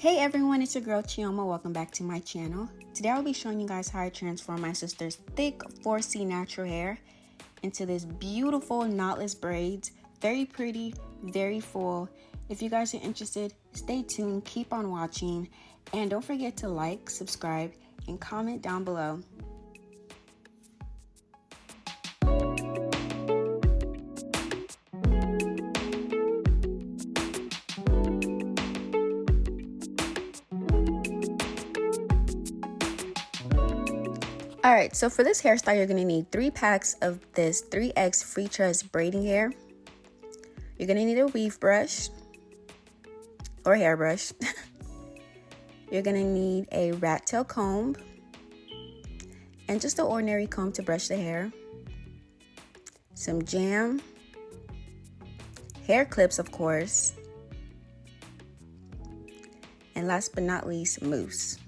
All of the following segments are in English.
Hey everyone, it's your girl Chioma. Welcome back to my channel. Today I'll be showing you guys how I transform my sister's thick 4C natural hair into this beautiful knotless braids. Very pretty, very full. If you guys are interested, stay tuned, keep on watching, and don't forget to like, subscribe, and comment down below. Alright, so for this hairstyle, you're going to need 3 packs of this 3X free tress braiding hair. You're going to need a weave brush or hairbrush. You're going to need a rat tail comb and just an ordinary comb to brush the hair. Some jam, hair clips of course, and last but not least, mousse.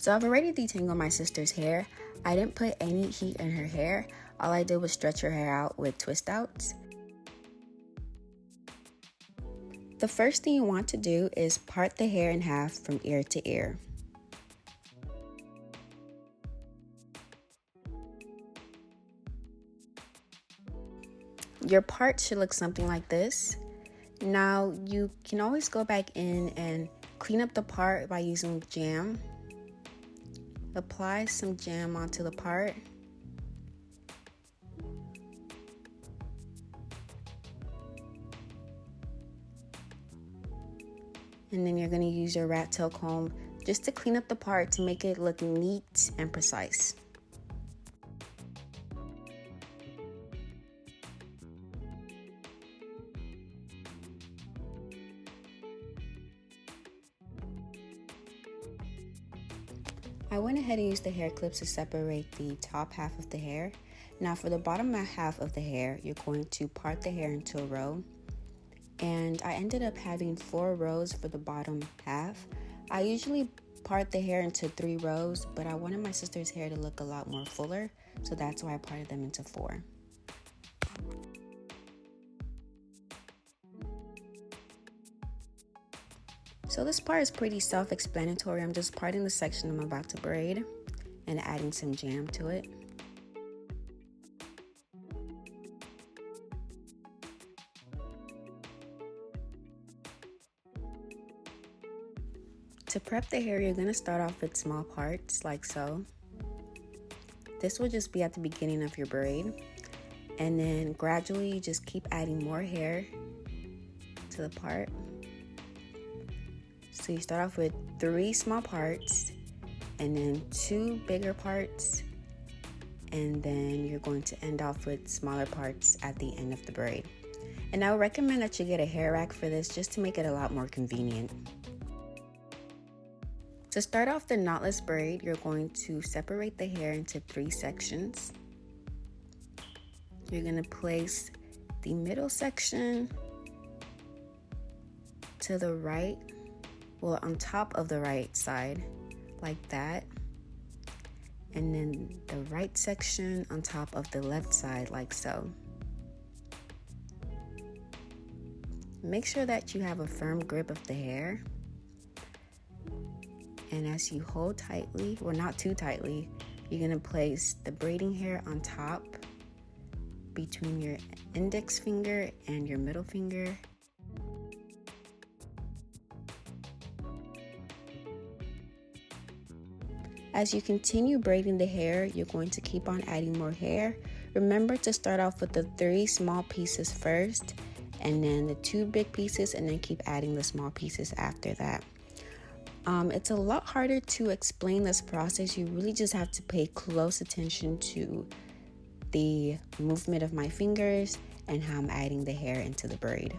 So I've already detangled my sister's hair. I didn't put any heat in her hair. All I did was stretch her hair out with twist outs. The first thing you want to do is part the hair in half from ear to ear. Your part should look something like this. Now you can always go back in and clean up the part by using jam. Apply some jam onto the part. And then you're going to use your rat tail comb just to clean up the part to make it look neat and precise. I went ahead and used the hair clips to separate the top half of the hair. Now for the bottom half of the hair, you're going to part the hair into a row. And I ended up having 4 rows for the bottom half. I usually part the hair into 3 rows, but I wanted my sister's hair to look a lot more fuller, so that's why I parted them into 4. So this part is pretty self-explanatory. I'm just parting the section I'm about to braid and adding some jam to it. To prep the hair, you're going to start off with small parts like so. This will just be at the beginning of your braid. And then gradually you just keep adding more hair to the part. So you start off with 3 small parts and then 2 bigger parts, and then you're going to end off with smaller parts at the end of the braid. And I would recommend that you get a hair rack for this just to make it a lot more convenient. To start off the knotless braid, you're going to separate the hair into 3 sections. You're going to place the middle section to the right. Well, on top of the right side, like that. And then the right section on top of the left side, like so. Make sure that you have a firm grip of the hair. And as you hold tightly, well, not too tightly, you're going to place the braiding hair on top between your index finger and your middle finger. As you continue braiding the hair, you're going to keep on adding more hair. Remember to start off with the 3 small pieces first, and then the 2 big pieces, and then keep adding the small pieces after that. It's a lot harder to explain this process. You really just have to pay close attention to the movement of my fingers and how I'm adding the hair into the braid.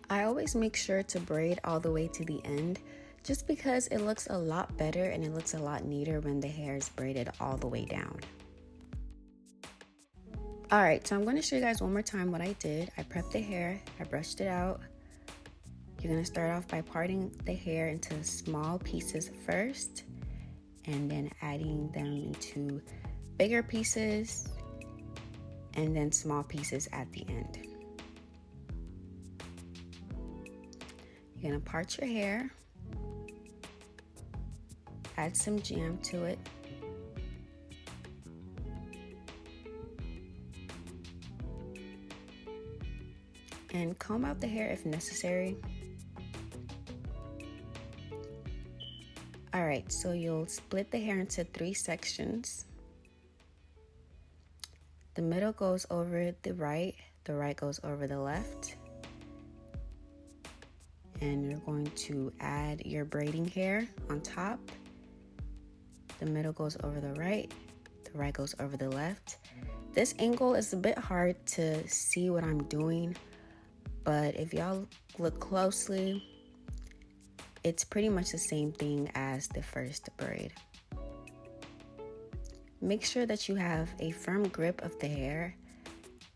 I always make sure to braid all the way to the end just because it looks a lot better and it looks a lot neater when the hair is braided all the way down. Alright, so I'm going to show you guys one more time what I did. I prepped the hair, I brushed it out. You're going to start off by parting the hair into small pieces first, and then adding them into bigger pieces, and then small pieces at the end. You're going to part your hair, add some jam to it, and comb out the hair if necessary. Alright, so you'll split the hair into 3 sections. The middle goes over the right goes over the left. And you're going to add your braiding hair on top. The middle goes over the right goes over the left. This angle is a bit hard to see what I'm doing, but if y'all look closely, it's pretty much the same thing as the first braid. Make sure that you have a firm grip of the hair.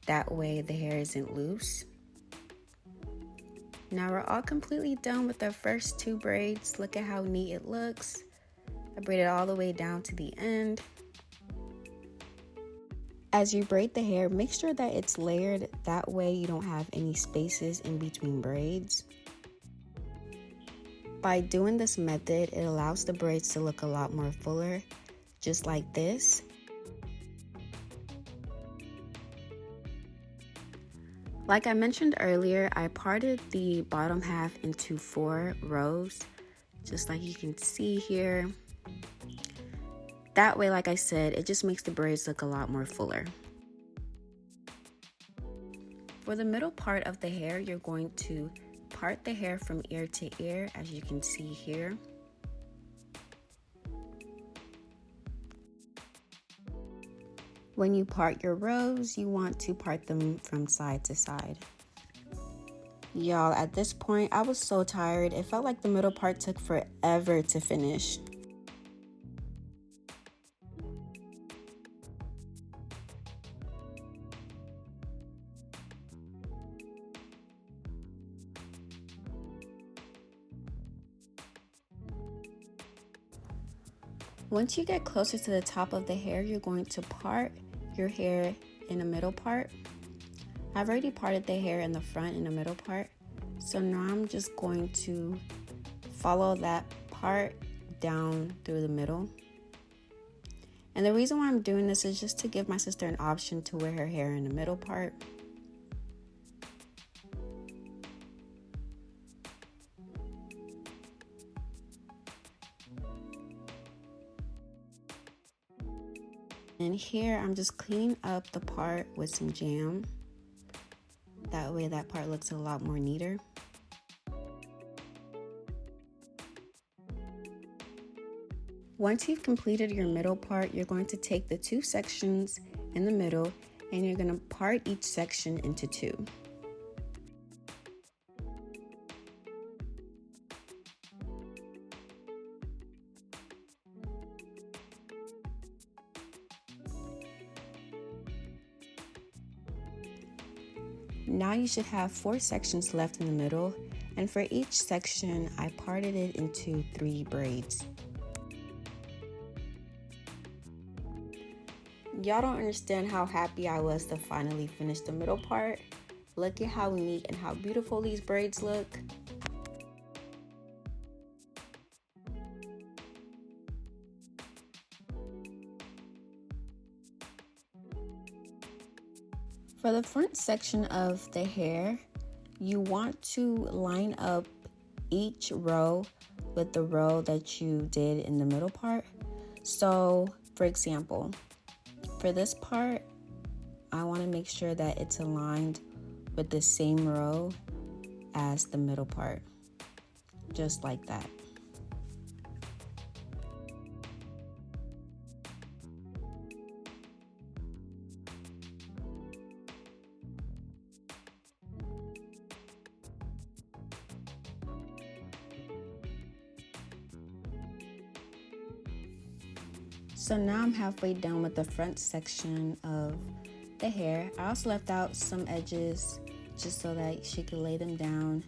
That way the hair isn't loose. Now we're all completely done with our first 2 braids. Look at how neat it looks. I braided all the way down to the end. As you braid the hair, make sure that it's layered. That way you don't have any spaces in between braids. By doing this method, it allows the braids to look a lot more fuller, just like this. Like I mentioned earlier, I parted the bottom half into 4 rows, just like you can see here. That way, like I said, it just makes the braids look a lot more fuller. For the middle part of the hair, you're going to part the hair from ear to ear, as you can see here. When you part your rows, you want to part them from side to side. Y'all, at this point, I was so tired. It felt like the middle part took forever to finish. Once you get closer to the top of the hair, you're going to part your hair in the middle part. I've already parted the hair in the front and the middle part, so now I'm just going to follow that part down through the middle. And the reason why I'm doing this is just to give my sister an option to wear her hair in the middle part. And here I'm just cleaning up the part with some jam. That way that part looks a lot more neater. Once you've completed your middle part, you're going to take the 2 sections in the middle and you're going to part each section into 2. Now you should have 4 sections left in the middle, and for each section I parted it into 3 braids. Y'all don't understand how happy I was to finally finish the middle part. Look at how neat and how beautiful these braids look. For the front section of the hair, you want to line up each row with the row that you did in the middle part. So, for example, for this part, I want to make sure that it's aligned with the same row as the middle part, just like that. So now I'm halfway done with the front section of the hair. I also left out some edges just so that she could lay them down.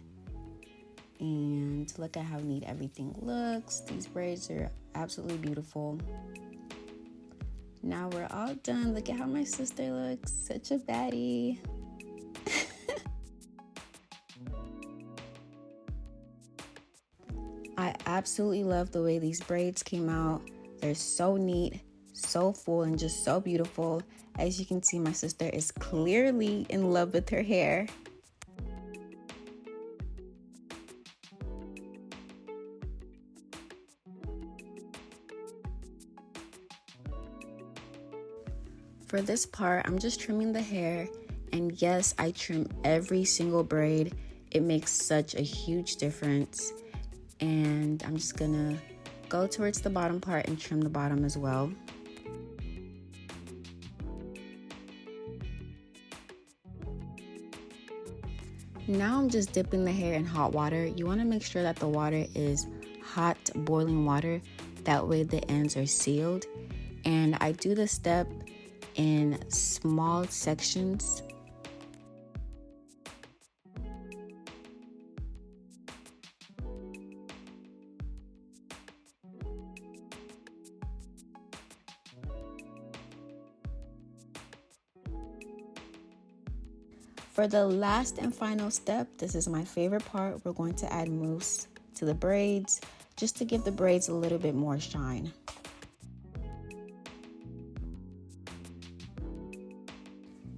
And look at how neat everything looks. These braids are absolutely beautiful. Now we're all done. Look at how my sister looks. Such a baddie. I absolutely love the way these braids came out. They're so neat, so full, and just so beautiful. As you can see, my sister is clearly in love with her hair. For this part, I'm just trimming the hair, and yes, I trim every single braid. It makes such a huge difference. And I'm just gonna go towards the bottom part and trim the bottom as well. Now I'm just dipping the hair in hot water. You want to make sure that the water is hot, boiling water. That way the ends are sealed. And I do this step in small sections. For the last and final step, this is my favorite part. We're going to add mousse to the braids just to give the braids a little bit more shine.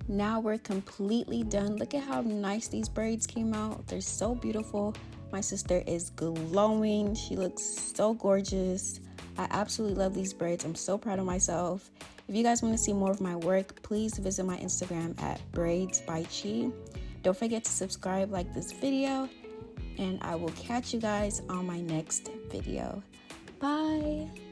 Now we're completely done. Look at how nice these braids came out. They're so beautiful. My sister is glowing. She looks so gorgeous. I absolutely love these braids. I'm so proud of myself. If you guys want to see more of my work, please visit my Instagram at Braids by Chi. Don't forget to subscribe, like this video, and I will catch you guys on my next video. Bye!